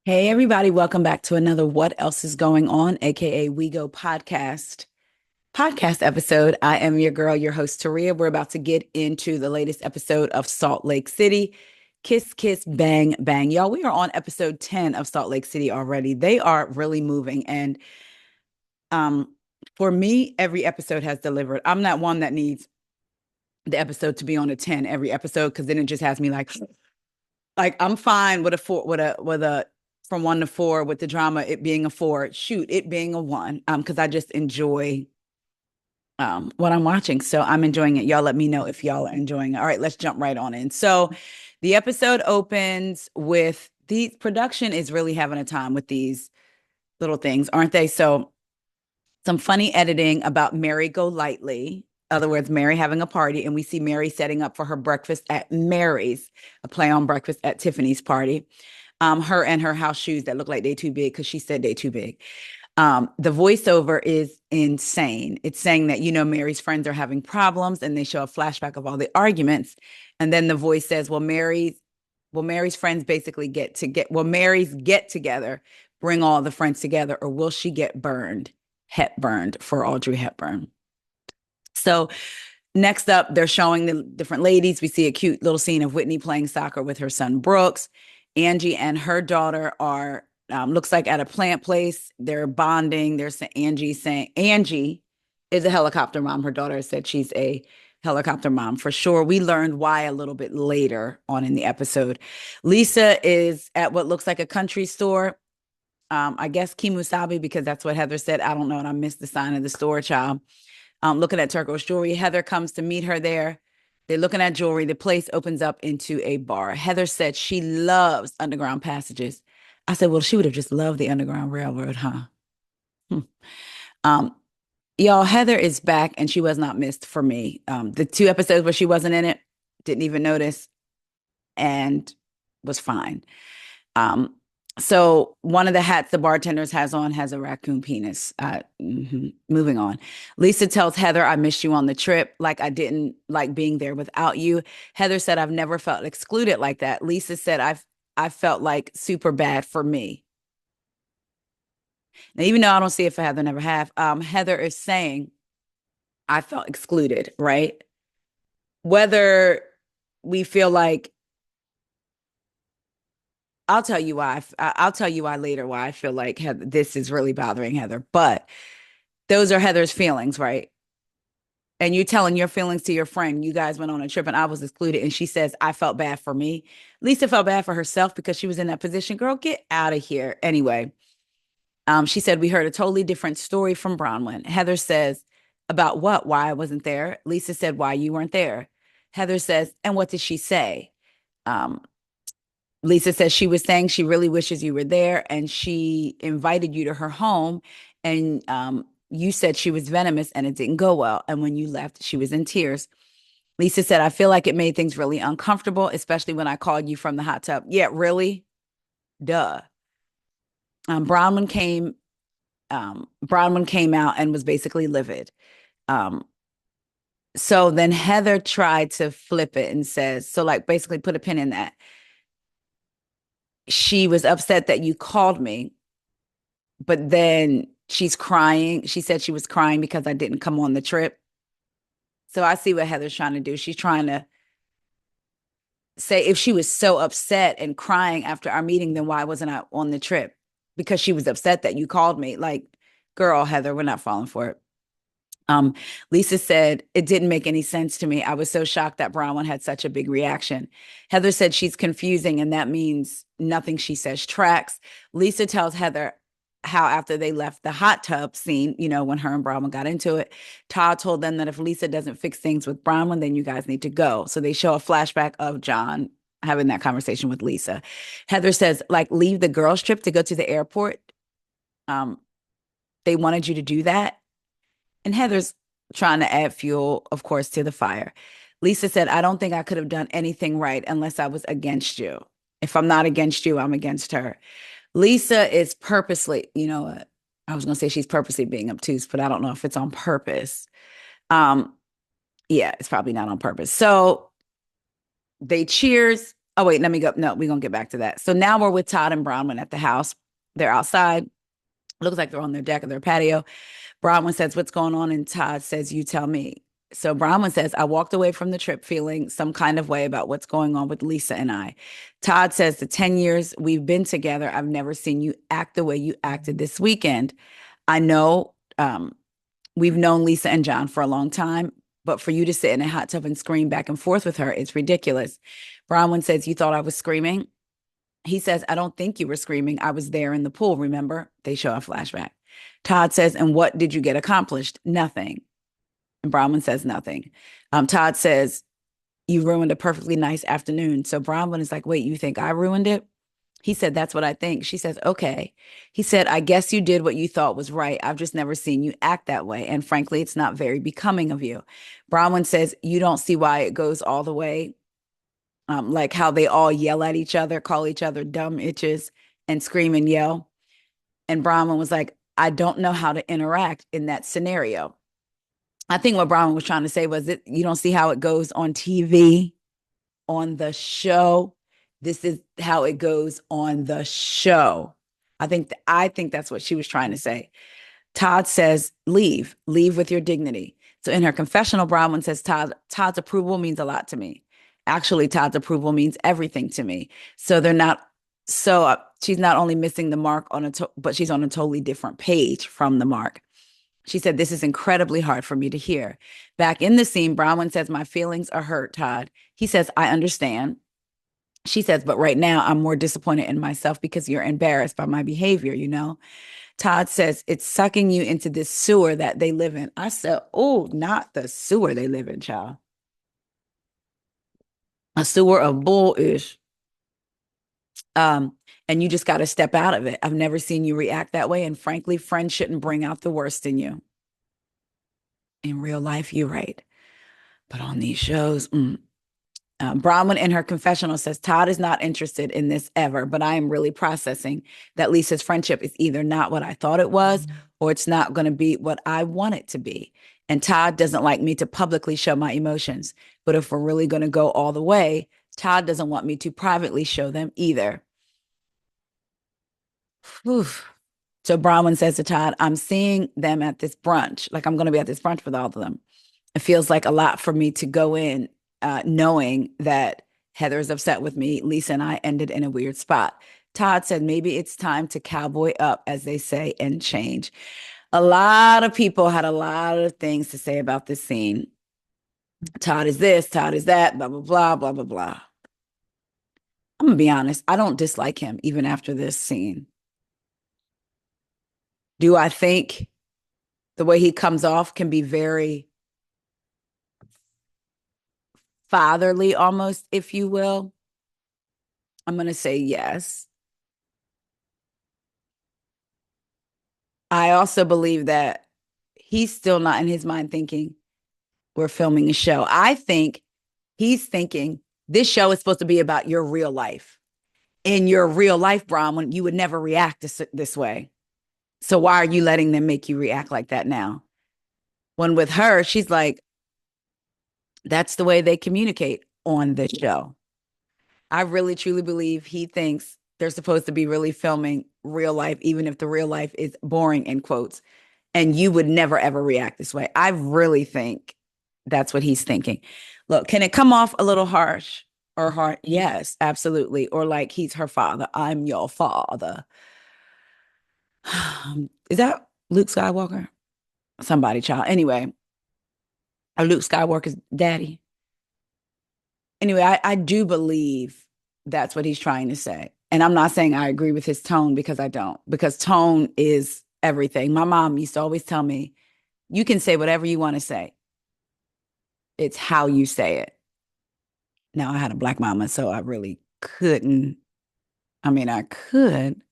Hey, everybody, welcome back to another What Else is Going On, aka We Go podcast episode. I am your girl, your host, Taria. We're about to get into the latest episode of Salt Lake City. Kiss, kiss, bang, bang. Y'all, we are on episode 10 of Salt Lake City already. They are really moving. And um, for me, every episode has delivered. I'm not one that needs the episode to be on a 10 every episode because then it just has me like I'm fine with a four with a from 1 to 4 with the drama it being a 4. Shoot, it being a 1. Because I just enjoy what I'm watching. So I'm enjoying it. Y'all let me know if y'all are enjoying it. All right, let's jump right on in. So the episode opens with the production is really having a time with these little things, aren't they? So some funny editing about Mary Go Lightly. In other words, Mary having a party, and we see Mary setting up for her breakfast at Mary's, a play on breakfast at Tiffany's party. Her and her house shoes that look like they too big because she said they too big. The voiceover is insane. It's saying that, Mary's friends are having problems and they show a flashback of all the arguments. And then the voice says, Mary's friends basically Mary's get together, bring all the friends together, or will she get burned? Hepburned for Audrey Hepburn. So next up, they're showing the different ladies. We see a cute little scene of Whitney playing soccer with her son Brooks. Angie and her daughter are looks like at a plant place. They're bonding. There's Angie saying Angie is a helicopter mom. Her daughter said she's a helicopter mom for sure. We learned why a little bit later on in the episode. Lisa is at what looks like a country store. I guess Kimusabi because that's what Heather said. I don't know, and I missed the sign of the store, child. Looking at turquoise jewelry. Heather comes to meet her there. They're looking at jewelry. The place opens up into a bar. Heather said she loves underground passages. I said, well, she would have just loved the Underground Railroad, huh? Hmm. Um, y'all, Heather is back and she was not missed for me. The 2 episodes where she wasn't in it, didn't even notice and was fine. Um, so one of the hats the bartenders has on has a raccoon penis. Moving on. Lisa tells Heather, I missed you on the trip. Like I didn't like being there without you. Heather said, I've never felt excluded like that. Lisa said, I felt like super bad for me. Now, even though I don't see it for Heather, never have, Heather is saying, I felt excluded, right? Whether we feel like I'll tell you why. I'll tell you why later why I feel like this is really bothering Heather. But those are Heather's feelings, right? And you telling your feelings to your friend. You guys went on a trip and I was excluded. And she says, I felt bad for me. Lisa felt bad for herself because she was in that position. Girl, get out of here. Anyway, she said, we heard a totally different story from Bronwin. Heather says, about what? Why I wasn't there. Lisa said, why you weren't there. Heather says, and what did she say? Um, Lisa says she was saying she really wishes you were there and she invited you to her home and you said she was venomous and it didn't go well. And when you left, she was in tears. Lisa said, I feel like it made things really uncomfortable, especially when I called you from the hot tub. Yeah, really? Duh. Bronwyn came out and was basically livid. Um, so then Heather tried to flip it and says, so like basically put a pin in that. She was upset that you called me but then she's crying. She said she was crying because I didn't come on the trip. So I see what Heather's trying to do. She's trying to say if she was so upset and crying after our meeting, then why wasn't I on the trip? Because she was upset that you called me. Like, girl, Heather, we're not falling for it. Um, Lisa said, it didn't make any sense to me. I was so shocked that Bronwyn had such a big reaction. Heather said she's confusing, and that means nothing she says tracks. Lisa tells Heather how after they left the hot tub scene, when her and Bronwyn got into it, Todd told them that if Lisa doesn't fix things with Bronwyn, then you guys need to go. So they show a flashback of John having that conversation with Lisa. Heather says, like, leave the girls' trip to go to the airport. Um, they wanted you to do that. And Heather's trying to add fuel, of course, to the fire. Lisa said, I don't think I could have done anything right unless I was against you. If I'm not against you, I'm against her. Lisa is purposely, I was going to say she's purposely being obtuse, but I don't know if it's on purpose. Um, yeah, it's probably not on purpose. So they cheers. Oh, wait, let me go. No, we're going to get back to that. So now we're with Todd and Bronwyn at the house. They're outside. Looks like they're on their deck of their patio. Bronwyn says, "What's going on?" And Todd says, "You tell me." So Bronwyn says, "I walked away from the trip feeling some kind of way about what's going on with Lisa and I." Todd says, "The 10 years we've been together, I've never seen you act the way you acted this weekend. I know we've known Lisa and John for a long time, but for you to sit in a hot tub and scream back and forth with her, it's ridiculous." Bronwyn says, "You thought I was screaming?" He says, "I don't think you were screaming. I was there in the pool, remember?" They show a flashback. Todd says, "And what did you get accomplished?" "Nothing." And Bronwyn says, "Nothing." Todd says, "You ruined a perfectly nice afternoon." So Bronwyn is like, "Wait, you think I ruined it?" He said, "That's what I think." She says, "Okay." He said, "I guess you did what you thought was right. I've just never seen you act that way. And frankly, it's not very becoming of you." Bronwyn says, "You don't see why it goes all the way, like how they all yell at each other, call each other dumb itches, and scream and yell." And Bronwyn was like, "I don't know how to interact in that scenario." I think what Bronwyn was trying to say was that you don't see how it goes on TV, on the show. This is how it goes on the show. I think that's what she was trying to say. Todd says, leave with your dignity. So in her confessional, Bronwyn says, Todd's approval means a lot to me. Actually, Todd's approval means everything to me. So they're not, she's not only missing the mark but she's on a totally different page from the mark. She said, "This is incredibly hard for me to hear." Back in the scene, Bronwyn says, "My feelings are hurt, Todd." He says, "I understand." She says, "But right now, I'm more disappointed in myself because you're embarrassed by my behavior, you know?" Todd says, "It's sucking you into this sewer that they live in." I said, "Oh, not the sewer they live in, child. A sewer of bullish. Um, and you just got to step out of it. I've never seen you react that way. And frankly, friends shouldn't bring out the worst in you. In real life, you're right. But on these shows, Bronwyn in her confessional says, "Todd is not interested in this ever, but I am really processing that Lisa's friendship is either not what I thought it was, or it's not going to be what I want it to be. And Todd doesn't like me to publicly show my emotions. But if we're really going to go all the way, Todd doesn't want me to privately show them either." Whew. So Bronwyn says to Todd, "I'm seeing them at this brunch. Like I'm going to be at this brunch with all of them. It feels like a lot for me to go in knowing that Heather's upset with me. Lisa and I ended in a weird spot." Todd said, "Maybe it's time to cowboy up, as they say, and change." A lot of people had a lot of things to say about this scene. Todd is this, Todd is that, blah, blah, blah, blah, blah, blah. I'm going to be honest. I don't dislike him even after this scene. Do I think the way he comes off can be very fatherly almost, if you will? I'm going to say yes. I also believe that he's still not in his mind thinking we're filming a show. I think he's thinking this show is supposed to be about your real life. In your real life, Bronwyn, you would never react this way. So why are you letting them make you react like that now? When with her, she's like, that's the way they communicate on the show. I really truly believe he thinks they're supposed to be really filming real life, even if the real life is boring in quotes. And you would never ever react this way. I really think that's what he's thinking. Look, can it come off a little harsh or hard? Yes, absolutely. Or like he's her father. I'm your father. Is that Luke Skywalker? Somebody, child. Anyway, or Luke Skywalker's daddy. Anyway, I do believe that's what he's trying to say. And I'm not saying I agree with his tone because I don't, because tone is everything. My mom used to always tell me, you can say whatever you want to say. It's how you say it. Now, I had a black mama, so I really couldn't. I mean, I could,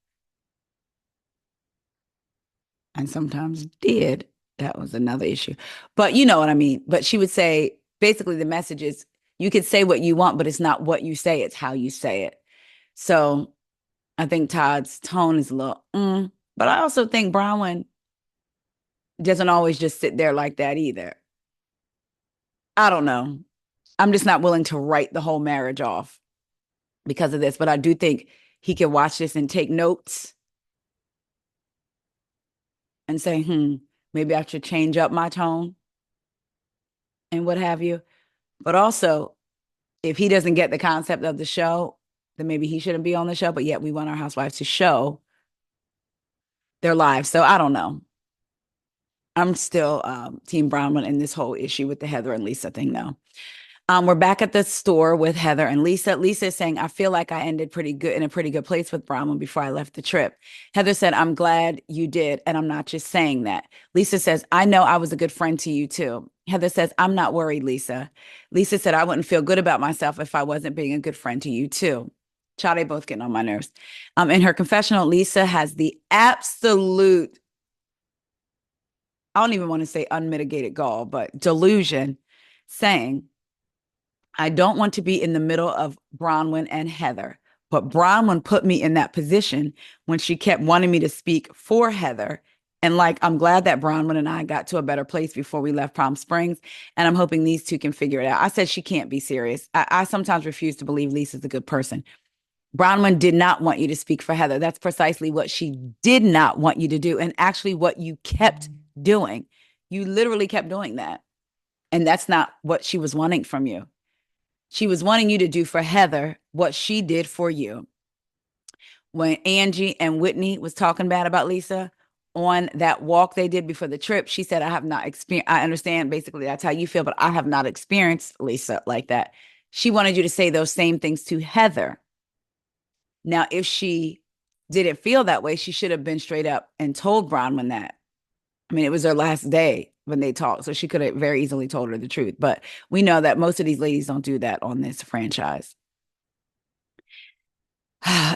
and sometimes did. That was another issue. But you know what I mean. But she would say basically the message is you could say what you want, but it's not what you say, it's how you say it. So I think Todd's tone is a little, but I also think Bronwyn doesn't always just sit there like that either. I don't know. I'm just not willing to write the whole marriage off. because of this. But I do think he can watch this and take notes and say, maybe I should change up my tone and what have you. But also, if he doesn't get the concept of the show, then maybe he shouldn't be on the show. But yet we want our housewives to show their lives. So I don't know. I'm still Team Bronwyn in this whole issue with the Heather and Lisa thing, though. We're back at the store with Heather and Lisa. Lisa is saying, I feel like I ended pretty good in a pretty good place with Bronwyn before I left the trip. Heather said, I'm glad you did. And I'm not just saying that. Lisa says, I know I was a good friend to you too. Heather says, I'm not worried, Lisa. Lisa said, I wouldn't feel good about myself if I wasn't being a good friend to you too. Child, they both getting on my nerves. In her confessional, Lisa has the absolute, I don't even want to say unmitigated gall, but delusion, saying, I don't want to be in the middle of Bronwyn and Heather, but Bronwyn put me in that position when she kept wanting me to speak for Heather. And like, I'm glad that Bronwyn and I got to a better place before we left Palm Springs. And I'm hoping these two can figure it out. I said she can't be serious. I sometimes refuse to believe Lisa's a good person. Bronwyn did not want you to speak for Heather. That's precisely what she did not want you to do. And actually, what you kept doing. You literally kept doing that. And that's not what she was wanting from you. She was wanting you to do for Heather what she did for you. When Angie and Whitney was talking bad about Lisa on that walk they did before the trip, she said, I have not experienced, I understand basically that's how you feel, but I have not experienced Lisa like that. She wanted you to say those same things to Heather. Now, if she didn't feel that way, she should have been straight up and told Bronwyn that. I mean, it was her last day when they talked, so she could have very easily told her the truth. But we know that most of these ladies don't do that on this franchise.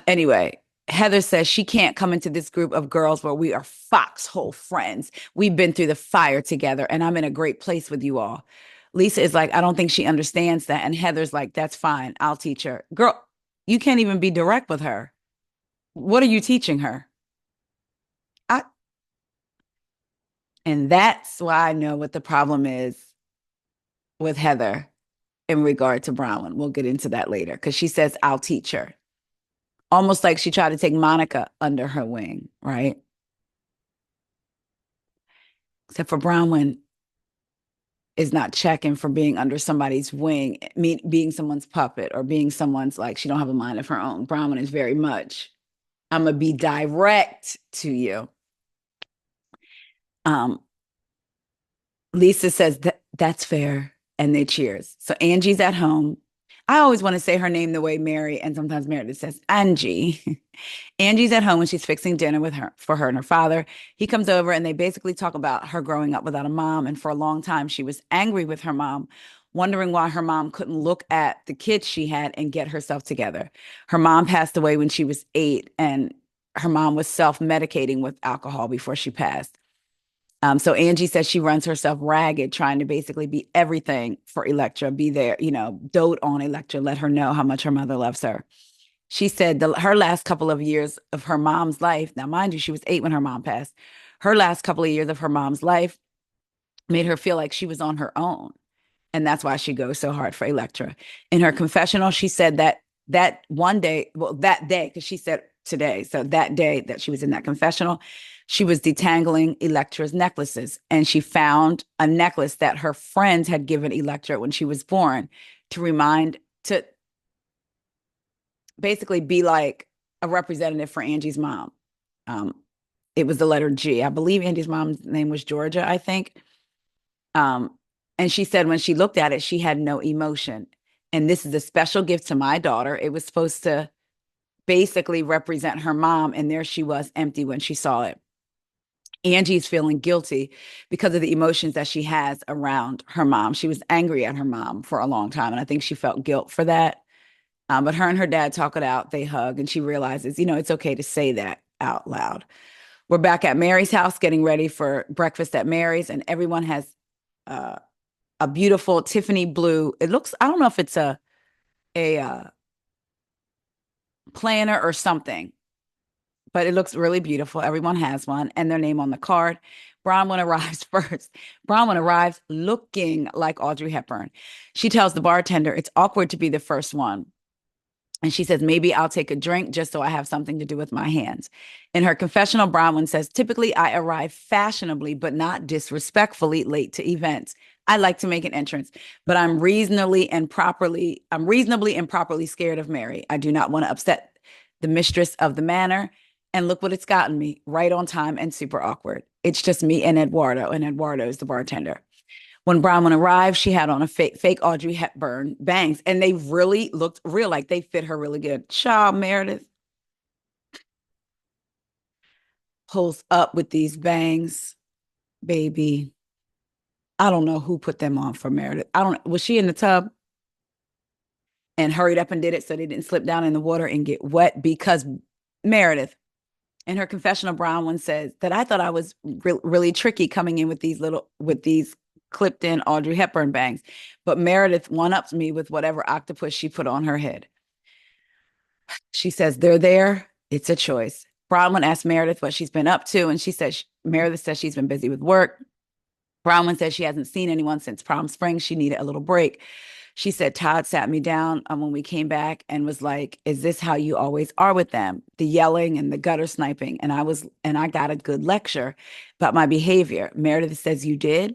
Anyway, Heather says she can't come into this group of girls where we are foxhole friends. We've been through the fire together, and I'm in a great place with you all. Lisa is like, I don't think she understands that. And Heather's like, that's fine. I'll teach her. Girl, you can't even be direct with her. What are you teaching her? I, and that's why I know what the problem is with Heather in regard to Bronwyn. We'll get into that later because she says, I'll teach her. Almost like she tried to take Monica under her wing, right? Except for Bronwyn is not checking for being under somebody's wing, being someone's puppet or being someone's like, she don't have a mind of her own. Bronwyn is very much, I'm going to be direct to you. Lisa says that's fair. And they cheers. So Angie's at home. I always want to say her name the way Mary and sometimes Meredith says Angie. Angie's at home and she's fixing dinner with her for her and her father. He comes over and they basically talk about her growing up without a mom. And for a long time, she was angry with her mom, wondering why her mom couldn't look at the kids she had and get herself together. Her mom passed away when she was 8, and her mom was self-medicating with alcohol before she passed. So Angie says she runs herself ragged, trying to basically be everything for Electra, be there, dote on Electra, let her know how much her mother loves her. She said her last couple of years of her mom's life, now mind you, she was 8 when her mom passed. Her last couple of years of her mom's life made her feel like she was on her own. And that's why she goes so hard for Electra. In her confessional, she said that one day, well, that day, because she said today, so that day that she was in that confessional, she was detangling Electra's necklaces, and she found a necklace that her friends had given Electra when she was born to basically be like a representative for Angie's mom. It was the letter G. I believe Angie's mom's name was Georgia, I think. And she said when she looked at it, she had no emotion. And this is a special gift to my daughter. It was supposed to basically represent her mom, and there she was, empty when she saw it. Angie's feeling guilty because of the emotions that she has around her mom. She was angry at her mom for a long time, and I think she felt guilt for that. But her and her dad talk it out. They hug, and she realizes, it's okay to say that out loud. We're back at Mary's house getting ready for breakfast at Mary's, and everyone has a beautiful Tiffany blue. It looks, I don't know if it's a planner or something, but it looks really beautiful. Everyone has one and their name on the card. Bronwyn arrives first. Bronwyn arrives looking like Audrey Hepburn. She tells the bartender it's awkward to be the first one. And she says, maybe I'll take a drink just so I have something to do with my hands. In her confessional, Bronwyn says, typically I arrive fashionably, but not disrespectfully late to events. I like to make an entrance, but I'm reasonably and properly scared of Mary. I do not want to upset the mistress of the manor. And look what it's gotten me, right on time and super awkward. It's just me and Eduardo, and Eduardo is the bartender. When Bronwyn arrived, she had on a fake Audrey Hepburn bangs, and they really looked real, like they fit her really good. Child Meredith pulls up with these bangs, baby. I don't know who put them on for Meredith. I don't. Was she in the tub and hurried up and did it so they didn't slip down in the water and get wet? Because Meredith, in her confessional, Bronwyn says that I thought I was really tricky coming in with these clipped in Audrey Hepburn bangs, but Meredith one-ups me with whatever octopus she put on her head. She says, they're there. It's a choice. Bronwyn asked Meredith what she's been up to, and Meredith says she's been busy with work. Bronwyn says she hasn't seen anyone since prom spring. She needed a little break. She said, Todd sat me down when we came back and was like, is this how you always are with them? The yelling and the gutter sniping. And I got a good lecture about my behavior. Meredith says, you did?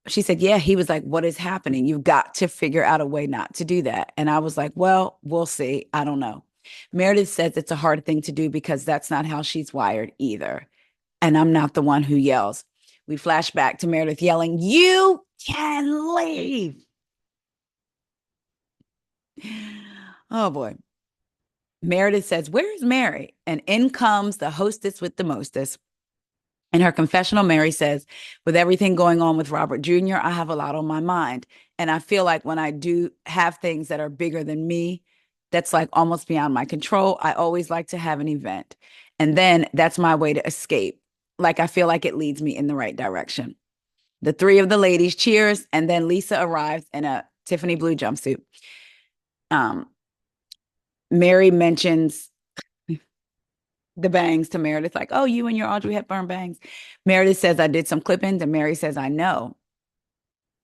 She said, yeah. He was like, what is happening? You've got to figure out a way not to do that. And I was like, well, we'll see. I don't know. Meredith says it's a hard thing to do because that's not how she's wired either. And I'm not the one who yells. We flash back to Meredith yelling, you can leave. Oh boy. Meredith says, where's Mary? And in comes the hostess with the mostest. In her confessional, Mary says, with everything going on with Robert Jr., I have a lot on my mind. And I feel like when I do have things that are bigger than me, that's like almost beyond my control, I always like to have an event. And then that's my way to escape. Like I feel like it leads me in the right direction. The three of the ladies cheers, and then Lisa arrives in a Tiffany blue jumpsuit. Mary mentions the bangs to Meredith, like, oh, you and your Audrey Hepburn bangs. Meredith says, I did some clip-ins, and Mary says, I know.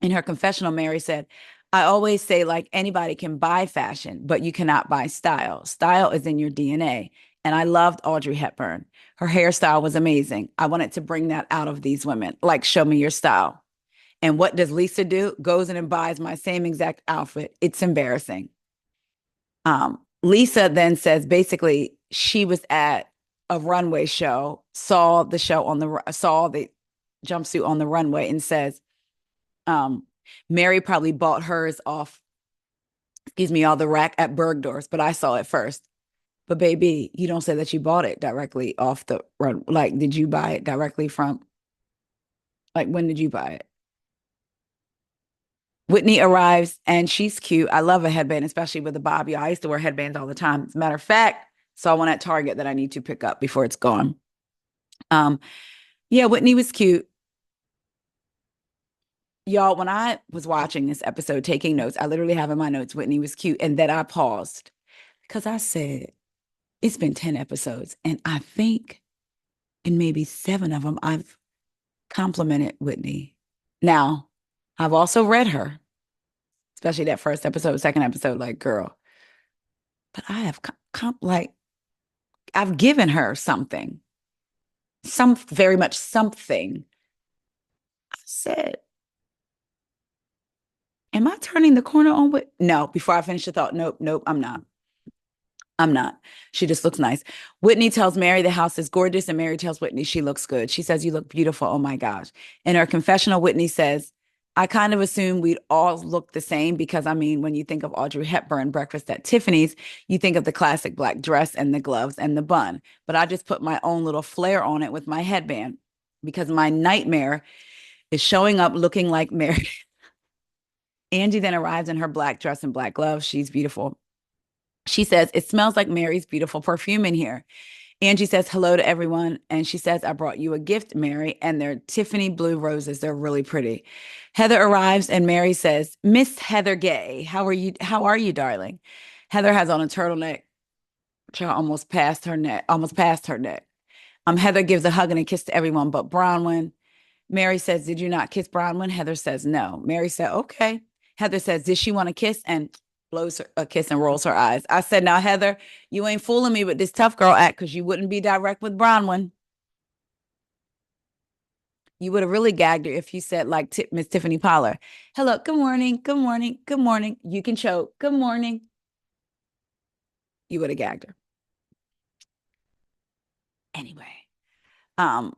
In her confessional, Mary said, I always say, like, anybody can buy fashion, but you cannot buy style. Style is in your DNA. And I loved Audrey Hepburn. Her hairstyle was amazing. I wanted to bring that out of these women, like, show me your style. And what does Lisa do? Goes in and buys my same exact outfit. It's embarrassing. Lisa then says, basically, she was at a runway show, saw the jumpsuit on the runway, and says, Mary probably bought hers off, all the rack at Bergdorf's, but I saw it first. But baby, you don't say that you bought it directly off the run. Like, did you buy it directly from, like, when did you buy it? Whitney arrives and she's cute. I love a headband, especially with a bob. I used to wear headbands all the time. As a matter of fact, saw one at Target that I need to pick up before it's gone. Yeah, Whitney was cute. Y'all, when I was watching this episode, taking notes, I literally have in my notes, Whitney was cute. And then I paused because I said, it's been 10 episodes. And I think in maybe 7 of them, I've complimented Whitney. Now, I've also read her, especially that first episode, second episode, like, girl. But I have I've given her something, very much something. I said, am I turning the corner on what? No, before I finish the thought, nope, I'm not. I'm not. She just looks nice. Whitney tells Mary the house is gorgeous, and Mary tells Whitney she looks good. She says, you look beautiful. Oh my gosh. In her confessional, Whitney says, I kind of assume we'd all look the same because, I mean, when you think of Audrey Hepburn breakfast at Tiffany's, you think of the classic black dress and the gloves and the bun. But I just put my own little flair on it with my headband because my nightmare is showing up looking like Mary. Angie then arrives in her black dress and black gloves. She's beautiful. She says, it smells like Mary's beautiful perfume in here. Angie says hello to everyone. And she says, I brought you a gift, Mary. And they're Tiffany blue roses. They're really pretty. Heather arrives and Mary says, Miss Heather Gay, how are you? How are you, darling? Heather has on a turtleneck. Almost past her neck. Heather gives a hug and a kiss to everyone but Bronwyn. Mary says, did you not kiss Bronwyn? Heather says, no. Mary said, okay. Heather says, did she want a kiss? And blows her, a kiss and rolls her eyes. I said, now, Heather, you ain't fooling me with this tough girl act because you wouldn't be direct with Bronwyn. You would have really gagged her if you said, like Miss Tiffany Pollard, hello, good morning, good morning, good morning. You can choke, good morning. You would have gagged her. Anyway, um,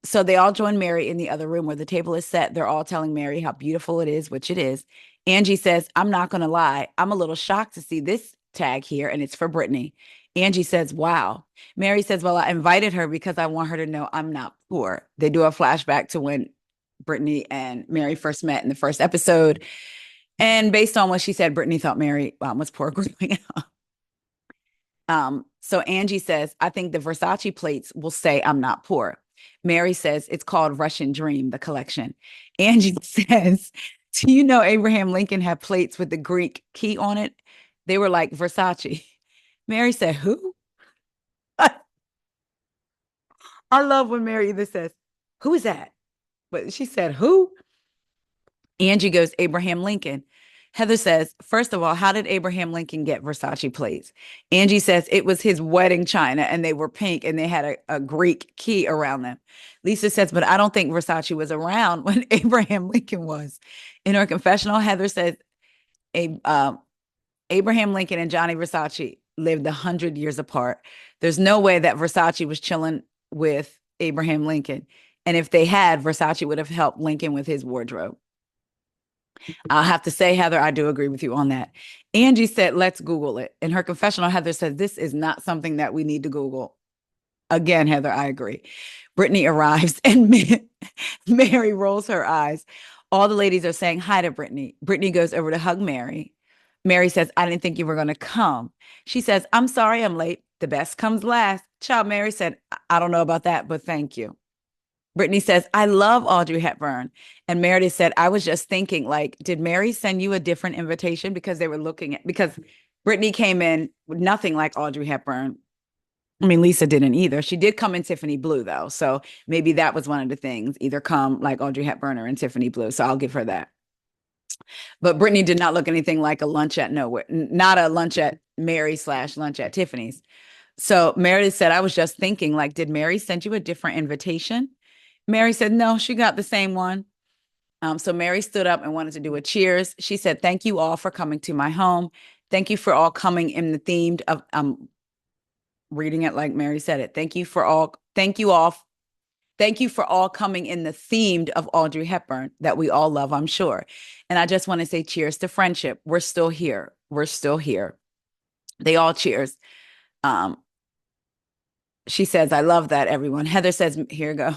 so they all join Mary in the other room where the table is set. They're all telling Mary how beautiful it is, which it is. Angie says, I'm not going to lie. I'm a little shocked to see this tag here, and it's for Brittany. Angie says, wow. Mary says, well, I invited her because I want her to know I'm not poor. They do a flashback to when Brittany and Mary first met in the first episode. And based on what she said, Brittany thought Mary was poor growing up. So Angie says, I think the Versace plates will say I'm not poor. Mary says it's called Russian Dream, the collection. Angie says, do you know Abraham Lincoln had plates with the Greek key on it? They were like Versace. Mary said, who? I love when Mary either says, who is that? But she said, who? Angie goes, Abraham Lincoln. Heather says, first of all, how did Abraham Lincoln get Versace plates? Angie says it was his wedding china and they were pink and they had a Greek key around them. Lisa says, but I don't think Versace was around when Abraham Lincoln was. In her confessional, Heather says, Abraham Lincoln and Johnny Versace lived 100 years apart. There's no way that Versace was chilling with Abraham Lincoln. And if they had, Versace would have helped Lincoln with his wardrobe. I'll have to say, Heather, I do agree with you on that. Angie said, let's Google it. In her confessional, Heather said, this is not something that we need to Google. Again, Heather, I agree. Brittany arrives and Mary rolls her eyes. All the ladies are saying hi to Brittany. Brittany goes over to hug Mary. Mary says, I didn't think you were going to come. She says, I'm sorry I'm late. The best comes last. Child Mary said, I don't know about that, but thank you. Brittany says, I love Audrey Hepburn. And Meredith said, I was just thinking, like, did Mary send you a different invitation? Because they were looking at, because Brittany came in with nothing like Audrey Hepburn. I mean, Lisa didn't either. She did come in Tiffany Blue, though. So maybe that was one of the things, either come like Audrey Hepburn or in Tiffany Blue. So I'll give her that. But Brittany did not look anything like a lunch at nowhere, not a lunch at Mary / lunch at Tiffany's. So Meredith said, I was just thinking, like, did Mary send you a different invitation? Mary said, no, she got the same one. So Mary stood up and wanted to do a cheers. She said, thank you all for coming to my home. Thank you for all coming in the themed of, reading it like Mary said it. Thank you for all coming in the themed of Audrey Hepburn that we all love, I'm sure. And I just want to say cheers to friendship. We're still here. We're still here. They all cheers. She says, I love that, everyone. Heather says, here you go.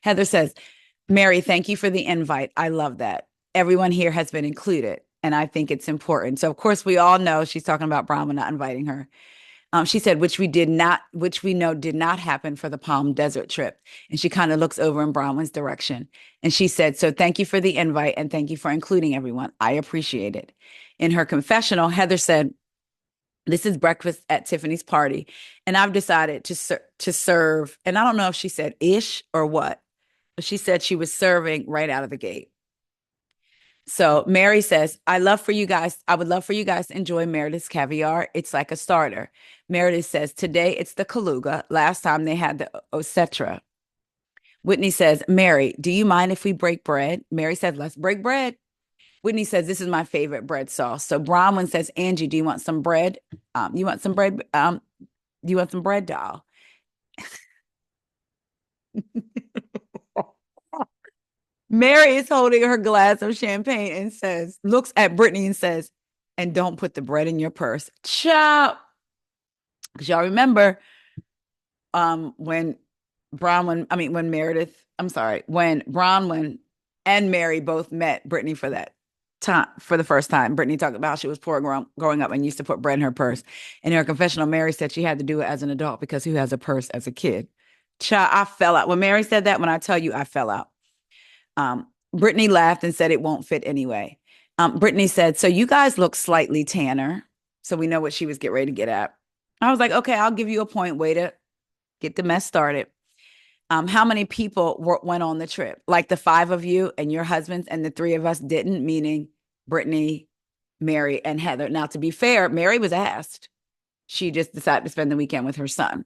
Heather says, Mary, thank you for the invite. I love that. Everyone here has been included, and I think it's important. So, of course, we all know she's talking about Bronwyn not inviting her. She said, which we know did not happen for the Palm Desert trip. And she kind of looks over in Bronwyn's direction. And she said, so thank you for the invite and thank you for including everyone. I appreciate it. In her confessional, Heather said, this is breakfast at Tiffany's party. And I've decided to serve. And I don't know if she said ish or what, but she said she was serving right out of the gate. So Mary says, I would love for you guys to enjoy Meredith's caviar. It's like a starter. Meredith says, today it's the Kaluga. Last time they had the Osetra. Whitney says, Mary, do you mind if we break bread? Mary said, let's break bread. Whitney says, this is my favorite bread sauce. So Bronwyn says, Angie, do you want some bread? You want some bread? Do you want some bread, doll? Mary is holding her glass of champagne and says, looks at Brittany and says, and don't put the bread in your purse. Chop. Because y'all remember when Bronwyn and Mary both met Brittany for that time, for the first time. Brittany talked about how she was poor growing up and used to put bread in her purse. In her confessional, Mary said she had to do it as an adult because who has a purse as a kid? Child, I fell out. When Mary said that, when I tell you, I fell out. Brittany laughed and said it won't fit anyway. Brittany said, so you guys look slightly tanner. So we know what she was getting ready to get at. I was like, okay, I'll give you a point. Way to get the mess started. How many people went on the trip? Like the 5 of you and your husbands, and the 3 of us didn't, meaning Brittany, Mary and Heather. Now, to be fair, Mary was asked. She just decided to spend the weekend with her son.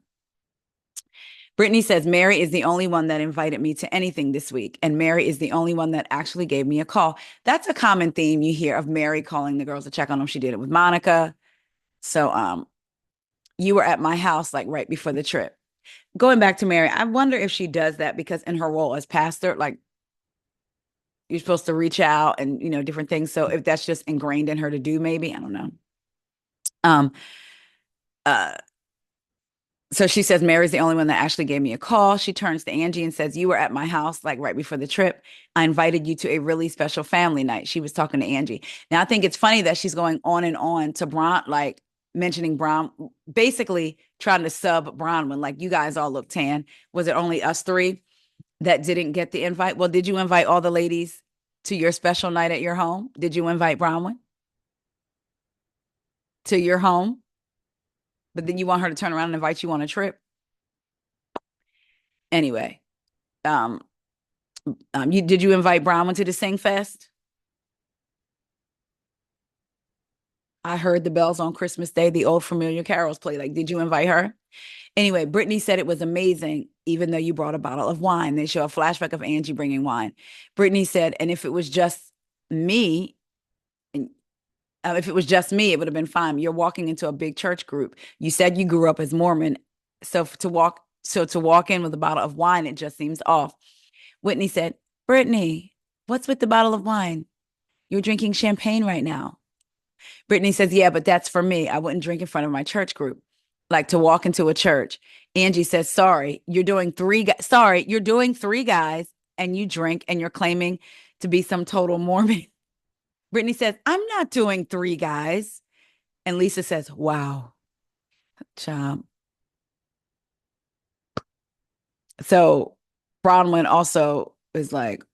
Brittany says, Mary is the only one that invited me to anything this week. And Mary is the only one that actually gave me a call. That's a common theme you hear of Mary calling the girls to check on them. She did it with Monica. So you were at my house like right before the trip. Going back to Mary, I wonder if she does that because in her role as pastor, like you're supposed to reach out and, different things. So if that's just ingrained in her to do, maybe, I don't know. Um, uh, So she says, Mary's the only one that actually gave me a call. She turns to Angie and says, you were at my house like right before the trip. I invited you to a really special family night. She was talking to Angie. Now, I think it's funny that she's going on and on to Bron, like mentioning Brown, basically trying to sub Bronwyn, like you guys all look tan. Was it only us three that didn't get the invite? Well, did you invite all the ladies to your special night at your home? Did you invite Bronwyn to your home? But then you want her to turn around and invite you on a trip? Anyway, um, did you invite Bronwyn to the Sing Fest? I heard the bells on Christmas Day, the old familiar carols play. Like, did you invite her? Anyway, Brittany said it was amazing, even though you brought a bottle of wine. They show a flashback of Angie bringing wine. Brittany said, and if it was just me, and if it was just me, it would have been fine. You're walking into a big church group. You said you grew up as Mormon, so to walk in with a bottle of wine, it just seems off. Whitney said, Brittany, what's with the bottle of wine? You're drinking champagne right now. Brittany says, yeah, but that's for me. I wouldn't drink in front of my church group. Like to walk into a church. Angie says, you're doing three guys and you drink and you're claiming to be some total Mormon. Brittany says, I'm not doing three guys. And Lisa says, wow. Child. So Bronwyn also is like,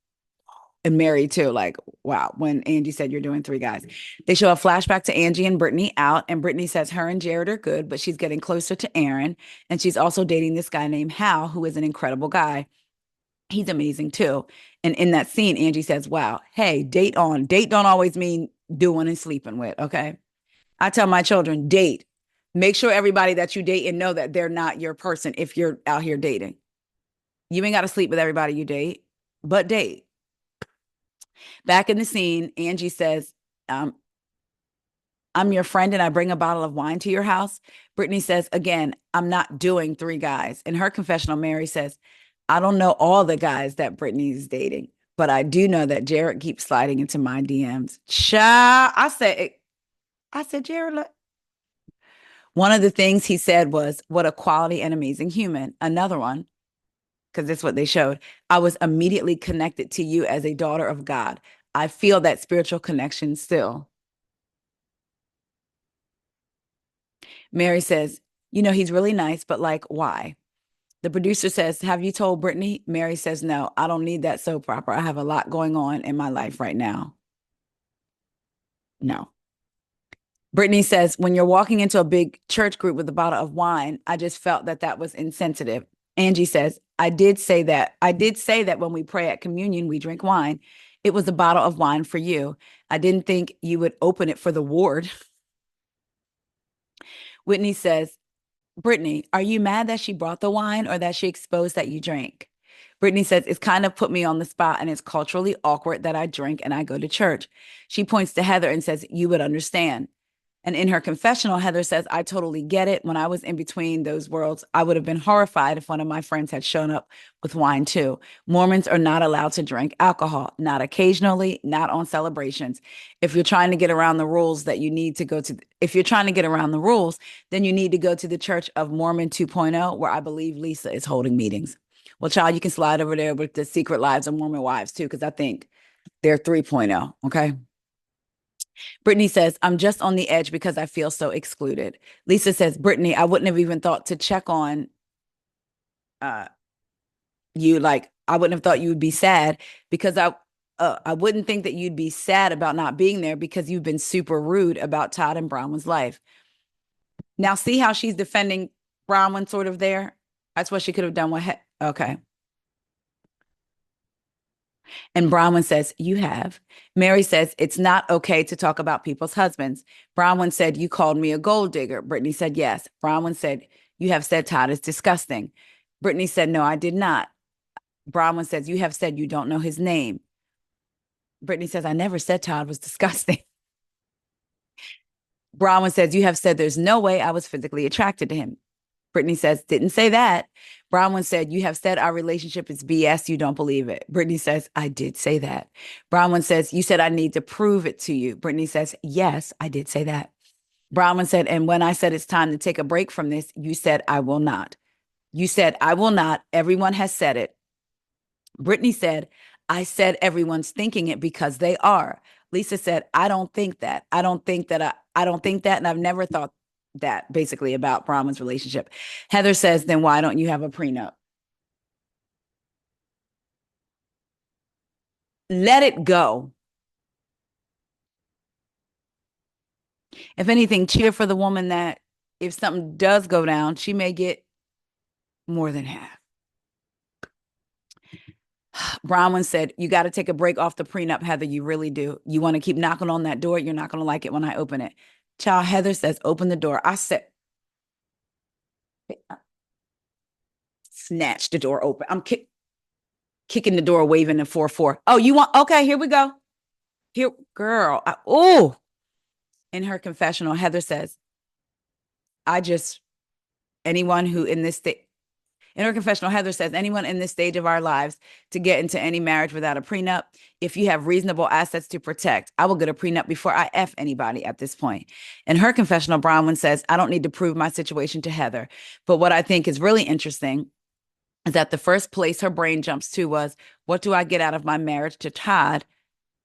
and Mary too, like, wow, when Angie said you're doing three guys. They show a flashback to Angie and Brittany out, and Brittany says her and Jared are good, but she's getting closer to Aaron. And she's also dating this guy named Hal, who is an incredible guy. He's amazing too. And in that scene, Angie says, wow, hey, date on. Date don't always mean doing and sleeping with, okay? I tell my children, date. Make sure everybody that you date and know that they're not your person if you're out here dating. You ain't got to sleep with everybody you date, but date. Back in the scene, Angie says, um, I'm your friend and I bring a bottle of wine to your house. Brittany says, again, I'm not doing three guys. In her confessional, Mary says, I don't know all the guys that Brittany's dating, but I do know that Jared keeps sliding into my DMs. Child, I said, Jared, look. One of the things he said was, what a quality and amazing human. Another one, because that's what they showed. I was immediately connected to you as a daughter of God. I feel that spiritual connection still. Mary says, he's really nice, but like, why? The producer says, have you told Brittany? Mary says, no, I don't need that soap opera. I have a lot going on in my life right now. No. Brittany says, when you're walking into a big church group with a bottle of wine, I just felt that that was insensitive. Angie says, I did say that. I did say that when we pray at communion, we drink wine. It was a bottle of wine for you. I didn't think you would open it for the ward. Whitney says, Brittany, are you mad that she brought the wine or that she exposed that you drank? Brittany says, it's kind of put me on the spot and it's culturally awkward that I drink and I go to church. She points to Heather and says, you would understand. And in her confessional, Heather says, I totally get it. When I was in between those worlds, I would have been horrified if one of my friends had shown up with wine too. Mormons are not allowed to drink alcohol, not occasionally, not on celebrations. If you're trying to get around the rules that you need to go to, if you're trying to get around the rules, then you need to go to the Church of Mormon 2.0, where I believe Lisa is holding meetings. Well, child, you can slide over there with the Secret Lives of Mormon Wives too, because I think they're 3.0. Okay. Brittany says, I'm just on the edge because I feel so excluded. Lisa says, Brittany, I wouldn't have even thought to check on uh, you. Like, I wouldn't have thought you would be sad because I wouldn't think that you'd be sad about not being there because you've been super rude about Todd and Bronwyn's life. Now, see how she's defending Bronwyn sort of there? That's what she could have done with okay. And Bronwyn says, you have. Mary says, it's not okay to talk about people's husbands. Bronwyn said, you called me a gold digger. Brittany said, yes. Bronwyn said, you have said Todd is disgusting. Brittany said, no, I did not. Bronwyn says, you have said you don't know his name. Brittany says, I never said Todd was disgusting. Bronwyn says, you have said there's no way I was physically attracted to him. Brittany says, didn't say that. Bronwyn said, you have said our relationship is BS. You don't believe it. Brittany says, I did say that. Bronwyn says, you said I need to prove it to you. Brittany says, yes, I did say that. Bronwyn said, and when I said it's time to take a break from this, you said, I will not. You said, I will not. Everyone has said it. Brittany said, I said everyone's thinking it because they are. Lisa said, I don't think that. I don't think that. And I've never thought that basically about Bronwyn's relationship. Heather says, then why don't you have a prenup? Let it go. If anything, cheer for the woman that if something does go down, she may get more than half. Bronwyn said, you got to take a break off the prenup, Heather. You really do. You want to keep knocking on that door. You're not going to like it when I open it. Child, Heather says, open the door. I said, snatch the door open. I'm kicking the door, waving the 4-4. Oh, you want, okay, here we go. Here, girl. Oh, in her confessional, Heather says, I just, anyone who in this state, in her confessional, Heather says, anyone in this stage of our lives to get into any marriage without a prenup, if you have reasonable assets to protect, I will get a prenup before I F anybody at this point. In her confessional, Bronwyn says, I don't need to prove my situation to Heather. But what I think is really interesting is that the first place her brain jumps to was, what do I get out of my marriage to Todd?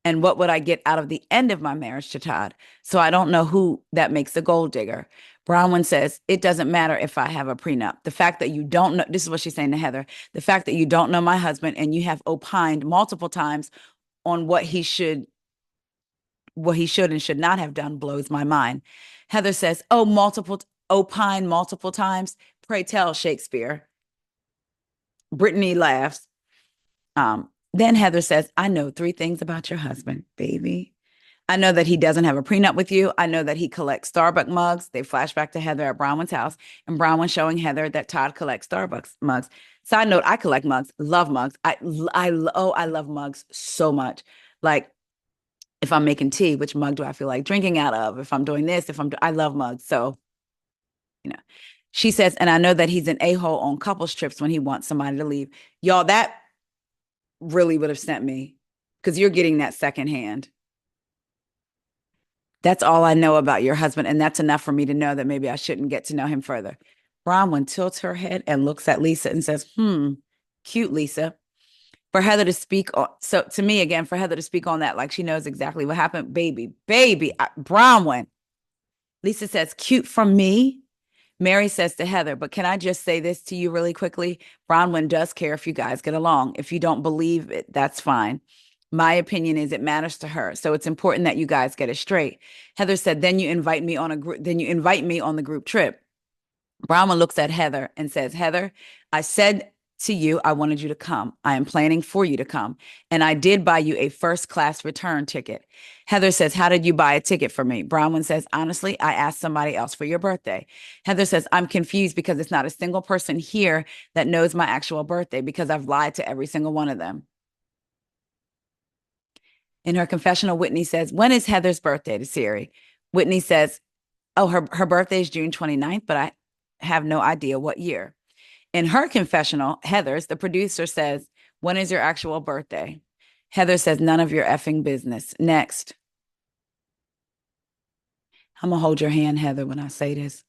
And what would I get out of the end of my marriage to Todd? So I don't know who that makes a gold digger. Bronwyn says, it doesn't matter if I have a prenup. The fact that you don't know, this is what she's saying to Heather, the fact that you don't know my husband and you have opined multiple times on what he should and should not have done blows my mind. Heather says, oh, opine multiple times. Pray tell, Shakespeare. Brittany laughs. Then Heather says, I know 3 things about your husband, baby. I know that he doesn't have a prenup with you. I know that he collects Starbucks mugs. They flash back to Heather at Bronwyn's house, and Bronwyn showing Heather that Todd collects Starbucks mugs. Side note, I collect mugs, love mugs. I love mugs so much. Like if I'm making tea, which mug do I feel like drinking out of? If I'm doing this, I love mugs. So, you know, she says, and I know that he's an a-hole on couples trips when he wants somebody to leave. Y'all, that really would have sent me because you're getting that secondhand. That's all I know about your husband. And that's enough for me to know that maybe I shouldn't get to know him further. Bronwyn tilts her head and looks at Lisa and says, cute, Lisa. For Heather to speak on, so to me again, for Heather to speak on that, like she knows exactly what happened, baby, Bronwyn. Lisa says, cute from me. Mary says to Heather, but can I just say this to you really quickly? Bronwyn does care if you guys get along. If you don't believe it, that's fine. My opinion is it matters to her. So it's important that you guys get it straight. Heather said, then you invite me on the group trip. Bronwyn looks at Heather and says, Heather, I said to you, I wanted you to come. I am planning for you to come. And I did buy you a first class return ticket. Heather says, how did you buy a ticket for me? Bronwyn says, honestly, I asked somebody else for your birthday. Heather says, I'm confused because it's not a single person here that knows my actual birthday because I've lied to every single one of them. In her confessional, Whitney says, when is Heather's birthday to Siri? Whitney says, oh, her birthday is June 29th, but I have no idea what year. In her confessional, Heather's, the producer says, when is your actual birthday? Heather says, none of your effing business. Next. I'm going to hold your hand, Heather, when I say this.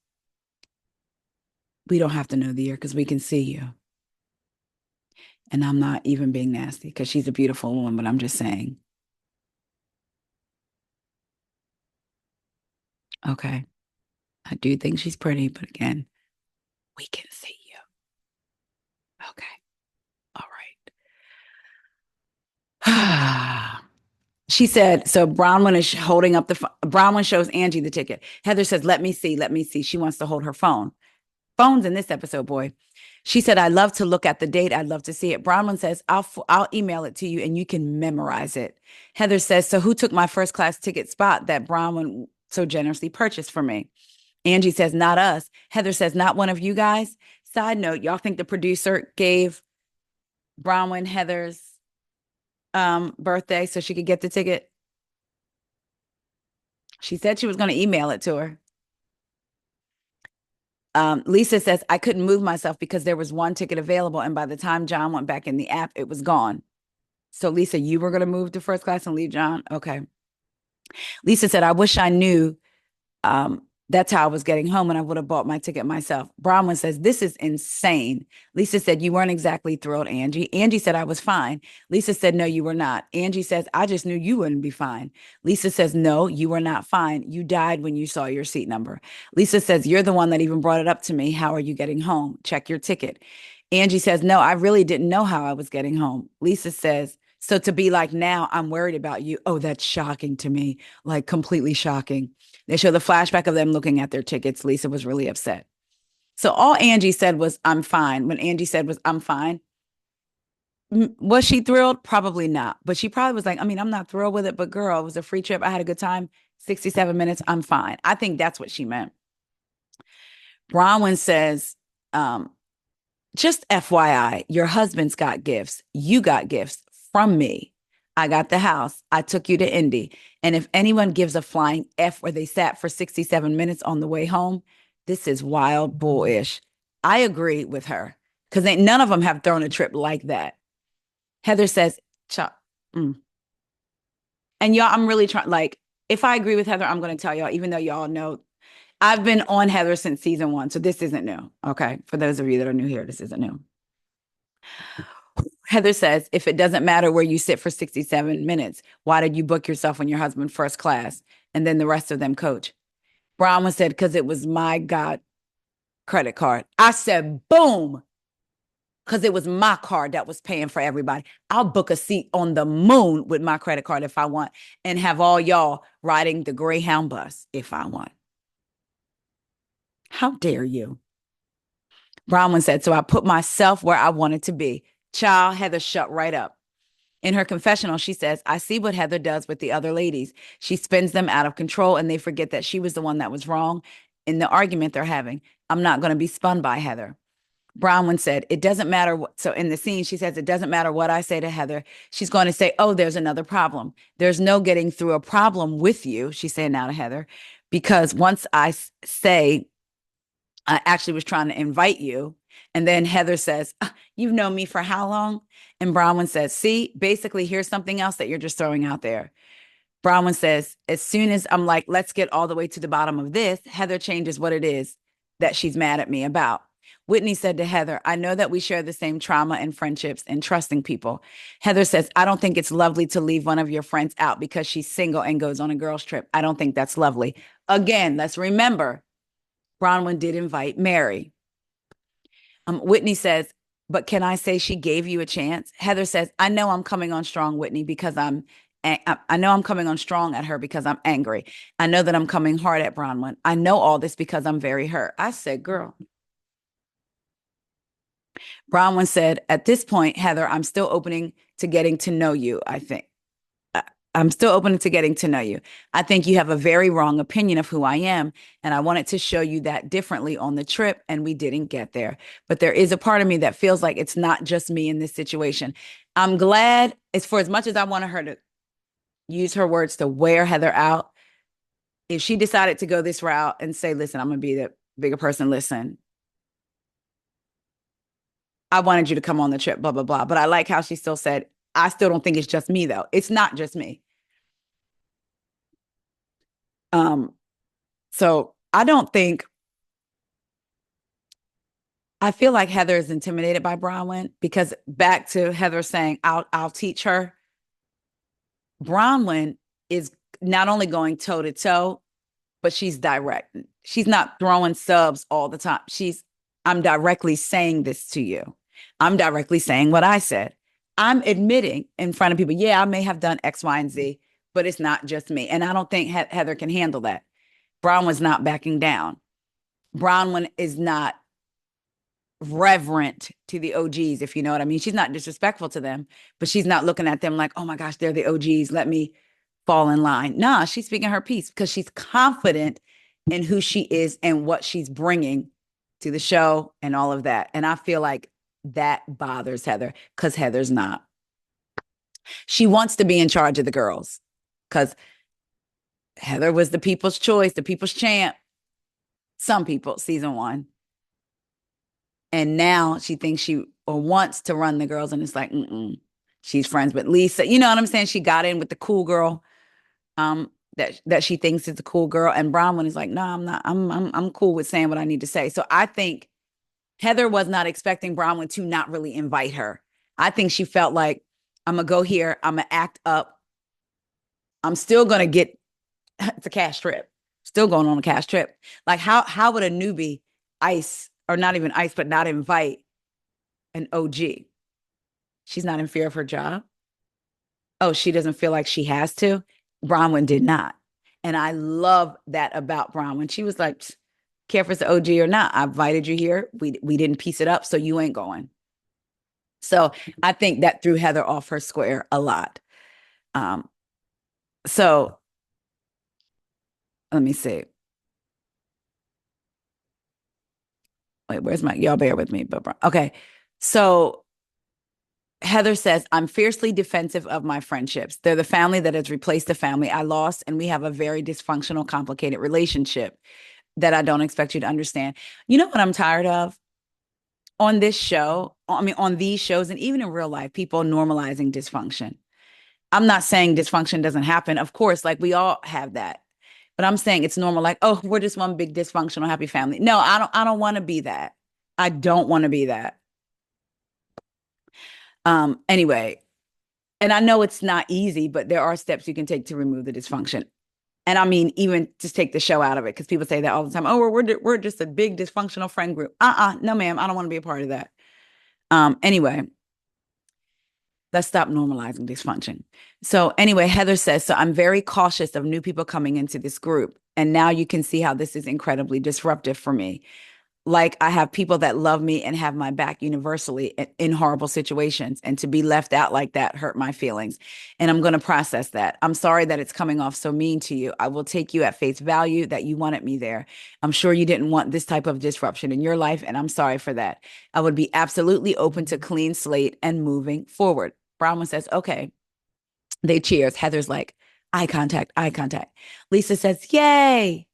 We don't have to know the year because we can see you. And I'm not even being nasty because she's a beautiful woman, but I'm just saying. Okay. I do think she's pretty, but again, we can see you. Okay. All right. She said, so Bronwyn is holding up Bronwyn shows Angie the ticket. Heather says, let me see. She wants to hold her phone. phones in this episode, boy. She said, I love to look at the date. I'd love to see it. Bronwyn says, I'll email it to you and you can memorize it. Heather says, so who took my first class ticket spot that Bronwyn so generously purchased for me? Angie says, not us. Heather says, not one of you guys. Side note, y'all think the producer gave Bronwyn Heather's birthday so she could get the ticket? She said she was going to email it to her. Lisa says, I couldn't move myself because there was one ticket available. And by the time John went back in the app, it was gone. So Lisa, you were going to move to first class and leave John? Okay. Lisa said, I wish I knew that's how I was getting home and I would have bought my ticket myself. Bronwyn says, this is insane. Lisa said, you weren't exactly thrilled, Angie. Angie said, I was fine. Lisa said, no, you were not. Angie says, I just knew you wouldn't be fine. Lisa says, no, you were not fine. You died when you saw your seat number. Lisa says, you're the one that even brought it up to me. How are you getting home? Check your ticket. Angie says, no, I really didn't know how I was getting home. Lisa says, so to be like, now I'm worried about you. Oh, that's shocking to me. Like completely shocking. They show the flashback of them looking at their tickets. Lisa was really upset. So all Angie said was, I'm fine. When Angie said was, I'm fine. Was she thrilled? Probably not. But she probably was like, I mean, I'm not thrilled with it, but girl, it was a free trip. I had a good time. 67 minutes. I'm fine. I think that's what she meant. Bronwyn says, just FYI, your husband's got gifts. You got gifts from me. I got the house. I took you to Indy. And if anyone gives a flying F where they sat for 67 minutes on the way home, this is wild bullish. I agree with her because none of them have thrown a trip like that. Heather says, and y'all, I'm really trying, like, if I agree with Heather, I'm going to tell y'all, even though y'all know, I've been on Heather since season 1. So this isn't new. Okay. For those of you that are new here, this isn't new. Heather says, if it doesn't matter where you sit for 67 minutes, why did you book yourself and your husband first class and then the rest of them coach? Bronwyn said, because it was my God credit card. I said, boom, because it was my card that was paying for everybody. I'll book a seat on the moon with my credit card if I want and have all y'all riding the Greyhound bus if I want. How dare you? Bronwyn said, so I put myself where I wanted to be. Child, Heather shut right up. In her confessional, she says, I see what Heather does with the other ladies. She spins them out of control and they forget that she was the one that was wrong in the argument they're having. I'm not going to be spun by Heather. Bronwyn said, it doesn't matter. So in the scene, she says, it doesn't matter what I say to Heather. She's going to say, oh, there's another problem. There's no getting through a problem with you. She's saying now to Heather, because once I say, I actually was trying to invite you. And then Heather says, you've known me for how long? And Bronwyn says, see, basically, here's something else that you're just throwing out there. Bronwyn says, as soon as I'm like, let's get all the way to the bottom of this, Heather changes what it is that she's mad at me about. Whitney said to Heather, I know that we share the same trauma and friendships and trusting people. Heather says, I don't think it's lovely to leave one of your friends out because she's single and goes on a girl's trip. I don't think that's lovely. Again, let's remember, Bronwyn did invite Mary. Whitney says, but can I say she gave you a chance? Heather says, I know I'm coming on strong, Whitney, because I know I'm coming on strong at her because I'm angry. I know that I'm coming hard at Bronwyn. I know all this because I'm very hurt. I said, girl. Bronwyn said, at this point, Heather, I'm still opening to getting to know you, I think. I'm still open to getting to know you. I think you have a very wrong opinion of who I am. And I wanted to show you that differently on the trip. And we didn't get there. But there is a part of me that feels like it's not just me in this situation. I'm glad, as for as much as I wanted her to use her words to wear Heather out, if she decided to go this route and say, listen, I'm going to be the bigger person, listen, I wanted you to come on the trip, blah, blah, blah. But I like how she still said, I still don't think it's just me, though. It's not just me. So I don't think, I feel like Heather is intimidated by Bronwyn because back to Heather saying, I'll teach her. Bronwyn is not only going toe to toe, but she's direct. She's not throwing subs all the time. I'm directly saying this to you. I'm directly saying what I said. I'm admitting in front of people, yeah, I may have done X, Y, and Z, but it's not just me. And I don't think Heather can handle that. Bronwyn's not backing down. Bronwyn is not reverent to the OGs, if you know what I mean. She's not disrespectful to them, but she's not looking at them like, oh my gosh, they're the OGs. Let me fall in line. Nah, she's speaking her piece because she's confident in who she is and what she's bringing to the show and all of that. And I feel like that bothers Heather because Heather's not. She wants to be in charge of the girls because Heather was the people's choice, the people's champ. Some people, season one. And now she thinks she or wants to run the girls, and it's like, she's friends with Lisa. You know what I'm saying? She got in with the cool girl, that she thinks is the cool girl, and Bronwyn is like, no, I'm not. I'm cool with saying what I need to say. So I think Heather was not expecting Bronwyn to not really invite her. I think she felt like, I'm gonna go here, I'm gonna act up, I'm still gonna get it's a cash trip, still going on a cash trip. Like how would a newbie ice or not even ice, but not invite an OG? She's not in fear of her job. Oh, she doesn't feel like she has to. Bronwyn did not. And I love that about Bronwyn. She was like, care if it's the OG or not. I invited you here. We didn't piece it up, so you ain't going. So I think that threw Heather off her square a lot. So let me see. Wait, where's my, y'all bear with me, but okay. So Heather says, I'm fiercely defensive of my friendships. They're the family that has replaced the family I lost, and we have a very dysfunctional, complicated relationship that I don't expect you to understand. You know what I'm tired of? On this show, I mean, on these shows, and even in real life, people normalizing dysfunction. I'm not saying dysfunction doesn't happen. Of course, like we all have that. But I'm saying it's normal, like, oh, we're just one big dysfunctional happy family. No, I don't want to be that. I don't want to be that. Anyway, and I know it's not easy, but there are steps you can take to remove the dysfunction. And I mean, even just take the show out of it, because people say that all the time. Oh, we're just a big dysfunctional friend group. No, ma'am, I don't want to be a part of that. Anyway, let's stop normalizing dysfunction. So anyway, Heather says, so I'm very cautious of new people coming into this group. And now you can see how this is incredibly disruptive for me. Like I have people that love me and have my back universally in horrible situations. And to be left out like that hurt my feelings. And I'm going to process that. I'm sorry that it's coming off so mean to you. I will take you at face value that you wanted me there. I'm sure you didn't want this type of disruption in your life, and I'm sorry for that. I would be absolutely open to clean slate and moving forward. Bronwyn says, okay. They cheers. Heather's like, eye contact, eye contact. Lisa says, yay.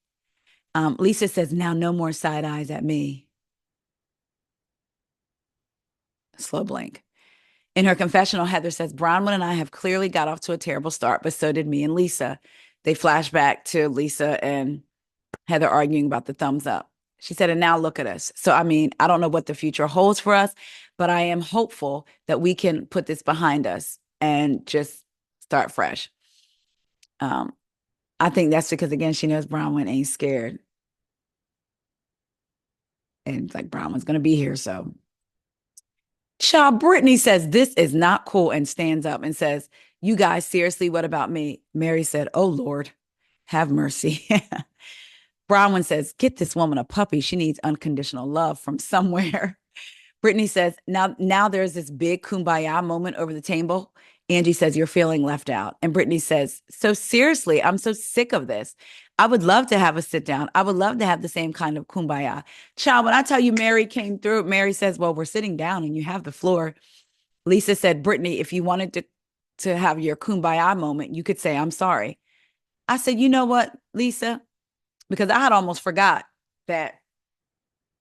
Lisa says, now no more side eyes at me. Slow blink. In her confessional, Heather says, Bronwyn and I have clearly got off to a terrible start, but so did me and Lisa. They flash back to Lisa and Heather arguing about the thumbs up. She said, and now look at us. So, I mean, I don't know what the future holds for us, but I am hopeful that we can put this behind us and just start fresh. I think that's because, again, she knows Bronwyn ain't scared. And like Bronwyn's going to be here. So, child, Brittany says, this is not cool, and stands up and says, you guys, seriously, what about me? Mary said, oh, Lord, have mercy. Bronwyn says, get this woman a puppy. She needs unconditional love from somewhere. Brittany says, now there's this big kumbaya moment over the table. Angie says, you're feeling left out. And Brittany says, so seriously, I'm so sick of this. I would love to have a sit down. I would love to have the same kind of kumbaya. Child, when I tell you Mary came through, Mary says, well, we're sitting down and you have the floor. Lisa said, Brittany, if you wanted to have your kumbaya moment, you could say, I'm sorry. I said, you know what, Lisa? Because I had almost forgot that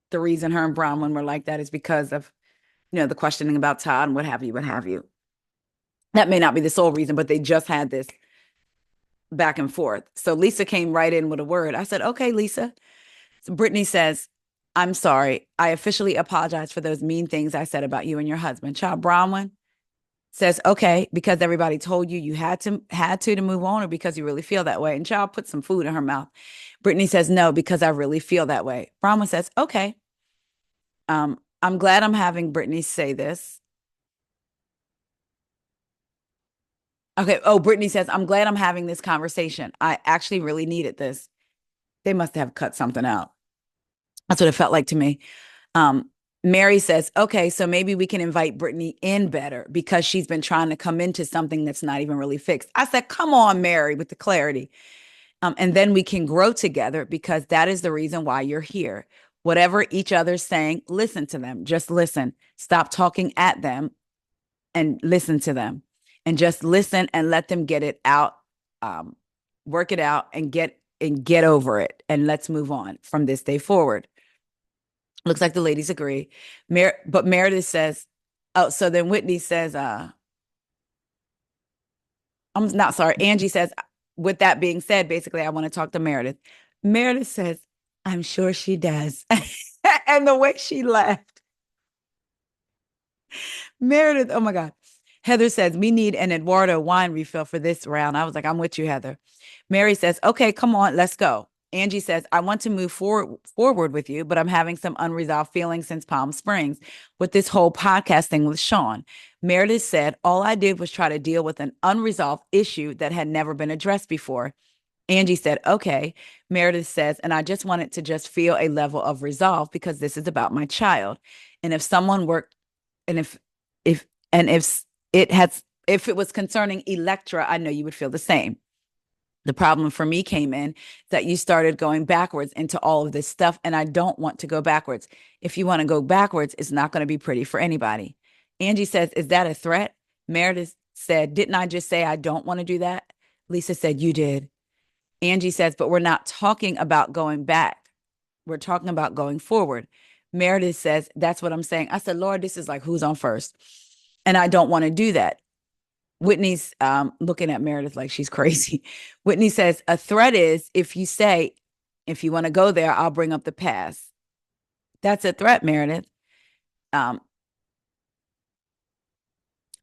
the reason her and Bronwyn were like that is because of, the questioning about Todd and what have you, what have you. That may not be the sole reason, but they just had this back and forth. So Lisa came right in with a word. I said, okay, Lisa. So Brittany says, I'm sorry. I officially apologize for those mean things I said about you and your husband. Child, Bronwyn says, okay, because everybody told you had to move on, or because you really feel that way. And child put some food in her mouth. Brittany says, no, because I really feel that way. Bronwyn says, okay. I'm glad I'm having Brittany say this. Okay. Oh, Brittany says, I'm glad I'm having this conversation. I actually really needed this. They must have cut something out. That's what it felt like to me. Mary says, okay, so maybe we can invite Brittany in better because she's been trying to come into something that's not even really fixed. I said, come on, Mary, with the clarity. And then we can grow together because that is the reason why you're here. Whatever each other's saying, listen to them. Just listen. Stop talking at them and listen to them. And just listen and let them get it out, work it out and get over it. And let's move on from this day forward. Looks like the ladies agree. But Meredith says, oh, so then Whitney says, I'm not sorry. Angie says, with that being said, basically, I want to talk to Meredith. Meredith says, I'm sure she does. And the way she laughed. Meredith, oh my God. Heather says, we need an Eduardo wine refill for this round. I was like, I'm with you, Heather. Mary says, okay, come on, let's go. Angie says, I want to move forward with you, but I'm having some unresolved feelings since Palm Springs with this whole podcast thing with Sean. Meredith said, all I did was try to deal with an unresolved issue that had never been addressed before. Angie said, okay. Meredith says, and I just wanted to just feel a level of resolve because this is about my child. And if someone worked, and if if it was concerning Electra, I know you would feel the same. The problem for me came in that you started going backwards into all of this stuff, and I don't want to go backwards. If you want to go backwards, it's not going to be pretty for anybody. Angie says, is that a threat? Meredith said, didn't I just say I don't want to do that? Lisa said, you did. Angie says, but we're not talking about going back. We're talking about going forward. Meredith says, that's what I'm saying. I said, Lord, this is like who's on first. And I don't want to do that. Whitney's looking at Meredith like she's crazy. Whitney says, a threat is if you say, if you want to go there, I'll bring up the past. That's a threat, Meredith.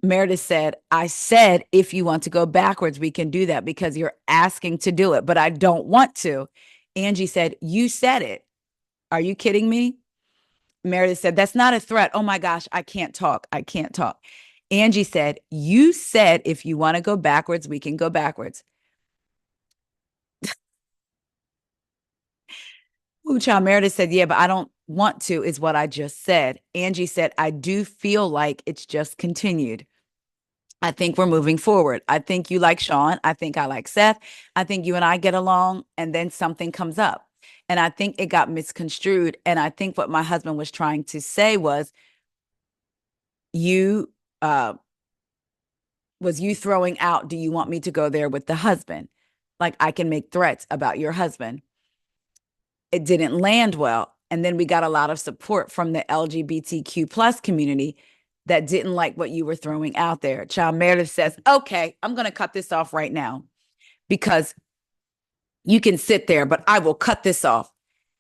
Meredith said, I said, if you want to go backwards, we can do that because you're asking to do it, but I don't want to. Angie said, you said it. Are you kidding me? Meredith said, that's not a threat. Oh my gosh, I can't talk. I can't talk. Angie said, you said if you want to go backwards, we can go backwards. Ooh, child. Meredith said, yeah, but I don't want to, is what I just said. Angie said, I do feel like it's just continued. I think we're moving forward. I think you like Sean. I think I like Seth. I think you and I get along, and then something comes up. And I think it got misconstrued. And I think what my husband was trying to say was, you throwing out, do you want me to go there with the husband? Like I can make threats about your husband. It didn't land well. And then we got a lot of support from the LGBTQ plus community that didn't like what you were throwing out there. Child Meredith says, okay, I'm going to cut this off right now because you can sit there, but I will cut this off.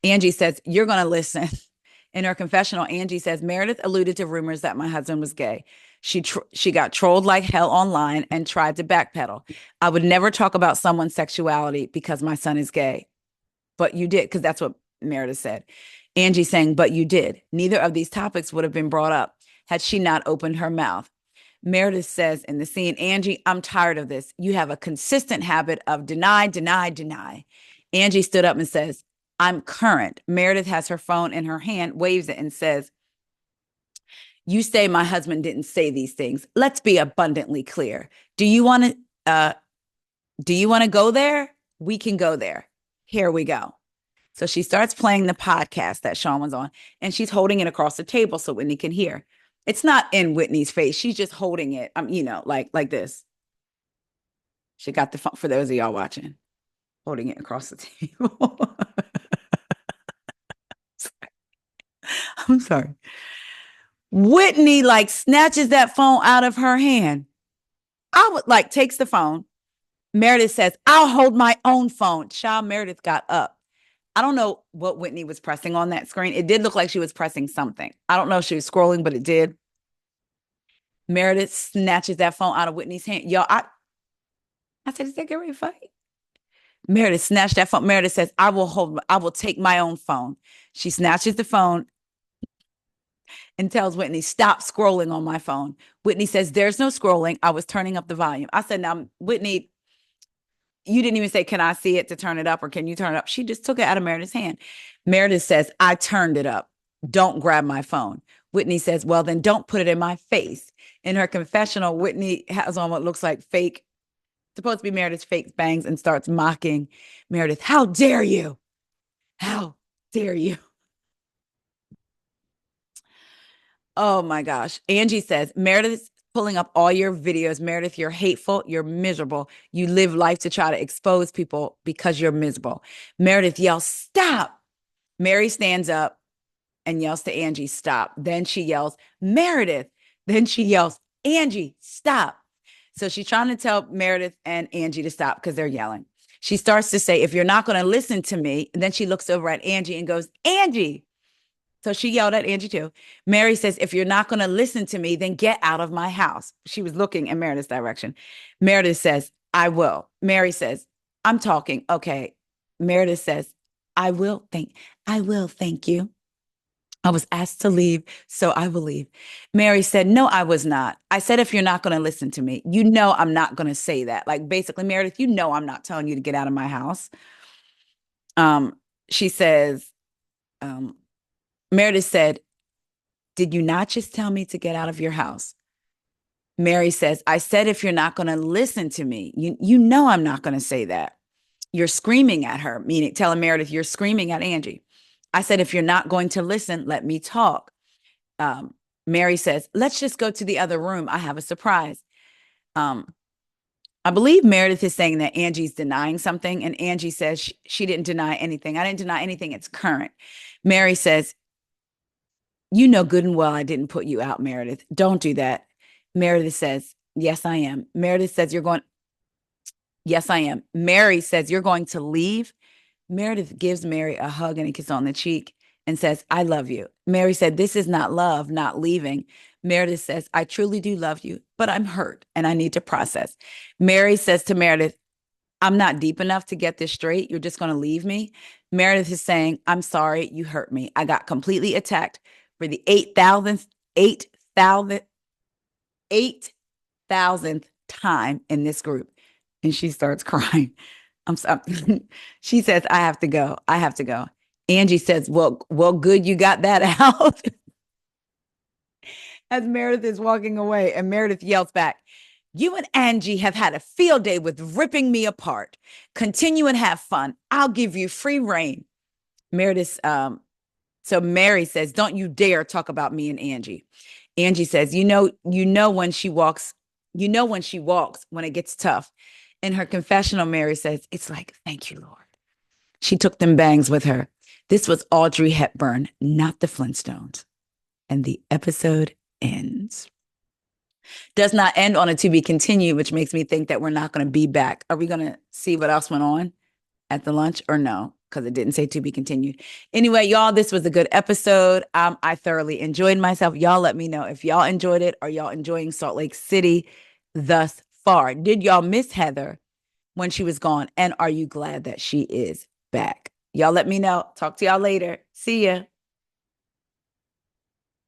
Angie says, you're going to listen. In her confessional, Angie says, Meredith alluded to rumors that my husband was gay. She got trolled like hell online and tried to backpedal. I would never talk about someone's sexuality because my son is gay. But you did, because that's what Meredith said. Angie saying, but you did. Neither of these topics would have been brought up had she not opened her mouth. Meredith says in the scene, Angie, I'm tired of this. You have a consistent habit of deny, deny, deny. Angie stood up and says, I'm current. Meredith has her phone in her hand, waves it and says, you say my husband didn't say these things. Let's be abundantly clear. Do you want to go there? We can go there. Here we go. So she starts playing the podcast that Sean was on, and she's holding it across the table so Whitney can hear. It's not in Whitney's face. She's just holding it, like this. She got the phone, for those of y'all watching, holding it across the table. I'm sorry. Whitney snatches that phone out of her hand. Takes the phone. Meredith says, I'll hold my own phone. Child, Meredith got up. I don't know what Whitney was pressing on that screen. It did look like she was pressing something. I don't know if she was scrolling, but it did. Meredith snatches that phone out of Whitney's hand. Y'all, I said, is that get ready to fight? Meredith snatched that phone. Meredith says, I will take my own phone. She snatches the phone and tells Whitney, stop scrolling on my phone. Whitney says, there's no scrolling. I was turning up the volume. I said, now, Whitney, you didn't even say, can I see it to turn it up or can you turn it up? She just took it out of Meredith's hand. Meredith says, I turned it up. don't grab my phone. Whitney says, well, then don't put it in my face. In her confessional, Whitney has on what looks like fake, supposed to be Meredith's fake bangs, and starts mocking Meredith. How dare you? How dare you? Oh my gosh. Angie says, Meredith's pulling up all your videos. Meredith, you're hateful. You're miserable. You live life to try to expose people because you're miserable. Meredith yells, stop. Mary stands up and yells to Angie, stop. Then she yells, Meredith. Then she yells, Angie, stop. So she's trying to tell Meredith and Angie to stop because they're yelling. She starts to say, if you're not going to listen to me, and then she looks over at Angie and goes, Angie. So she yelled at Angie too. Mary says, if you're not going to listen to me, then get out of my house. She was looking in Meredith's direction. Meredith says, I will. Mary says, I'm talking. Okay. Meredith says, I will. Thank you. I was asked to leave, so I will leave. Mary said, no, I was not. I said, if you're not going to listen to me, you know I'm not going to say that. Like, basically, Meredith, you know I'm not telling you to get out of my house. She says, Meredith said, did you not just tell me to get out of your house? Mary says, I said, if you're not going to listen to me, you know I'm not going to say that. You're screaming at her, meaning telling Meredith, you're screaming at Angie. I said, if you're not going to listen, let me talk. Mary says, let's just go to the other room. I have a surprise. I believe Meredith is saying that Angie's denying something, and Angie says she didn't deny anything. I didn't deny anything. It's current. Mary says, you know good and well I didn't put you out, Meredith. Don't do that. Meredith says, yes, I am. Meredith says, you're going. Yes, I am. Mary says, you're going to leave. Meredith gives Mary a hug and a kiss on the cheek and says, I love you. Mary said, this is not love, not leaving. Meredith says, I truly do love you, but I'm hurt and I need to process. Mary says to Meredith, I'm not deep enough to get this straight. You're just going to leave me. Meredith is saying, I'm sorry, you hurt me. I got completely attacked for the 8,000th time in this group. And she starts crying. I'm sorry. She says, I have to go. I have to go. Angie says, well, good. You got that out. As Meredith is walking away, and Meredith yells back, you and Angie have had a field day with ripping me apart. Continue and have fun. I'll give you free reign. Meredith, so Mary says, don't you dare talk about me and Angie. Angie says, you know when she walks, when it gets tough. In her confessional, Mary says, it's like, thank you, Lord. She took them bangs with her. This was Audrey Hepburn, not the Flintstones. And the episode ends. Does not end on a to be continued, which makes me think that we're not going to be back. Are we going to see what else went on at the lunch or no? Because it didn't say to be continued. Anyway, y'all, this was a good episode. I thoroughly enjoyed myself. Y'all let me know if y'all enjoyed it. Are y'all enjoying Salt Lake City thus far? Did y'all miss Heather when she was gone? And are you glad that she is back? Y'all let me know. Talk to y'all later. See ya.